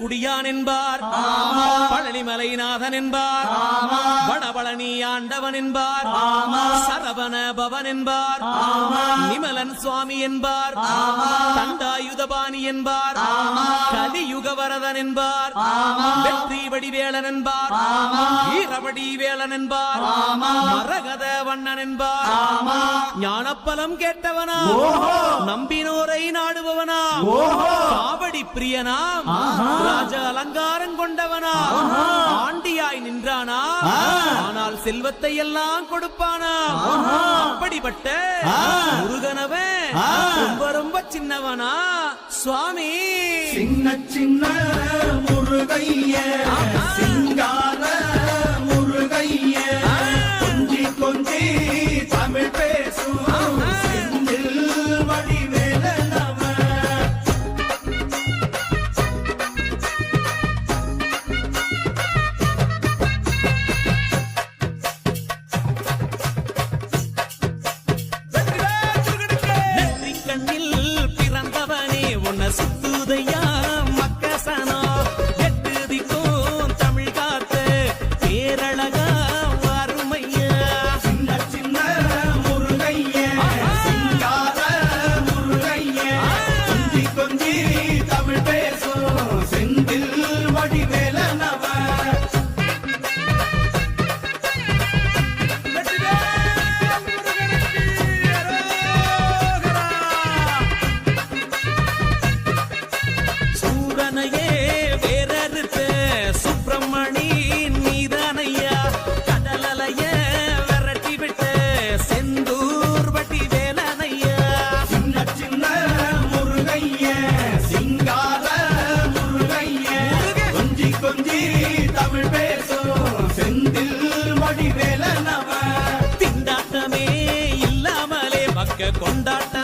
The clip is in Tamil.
குடியான் என்பார், பழனிமலைநாதன் என்பார், வடபழனி ஆண்டவன் என்பார், சரவண பவன் என்பார், நிமலன் சுவாமி என்பார், தண்டாயுதபாணி என்பார், கலியுக வரதன் என்பார், வெற்றி வடிவேலன் என்பார், வீரவடி வேலன் என்பார், மரகத வண்ணன் என்பார், ஞானப்பலம் கேட்டவனா, நம்பினோரை நாடுபவனா, காவடி பிரியனா, ராஜ அலங்காரம் கொண்டவனா, ஆண்டியாய் நின்றானா, ஆனால் செல்வத்தை எல்லாம் கொடுப்பானா, அப்படிப்பட்ட முருகனவன் ரொம்ப ரொம்ப சின்னவனா சுவாமி. சின்ன சின்ன முருகைய சிங்கார முருகைய கொஞ்சி கொஞ்சி தமிழ் பேசும் செந்தில் வடிவேலனவ. சுத்துதையா மக்கசனா எட்டுதிக்கும் தமிழ் காத்து பேரழகா வறுமையா. சின்ன சின்ன முருகைய சிங்கார முருகைய கொஞ்சி கொஞ்சி தமிழ் பேசும் செந்தில் வடிவேலனவ. சுப்பிரமணி நீதானையா கடலைய விரட்டி விட்டு செந்தூர் வட்டி வேலனையா. சின்ன சின்ன முருகைய சிங்கார முருகைய கொஞ்சி கொஞ்சி தமிழ் பேசும் செந்தில் வடிவேலனவ. திண்டாட்டமே இல்லாமலே மக்க கொண்டாட்ட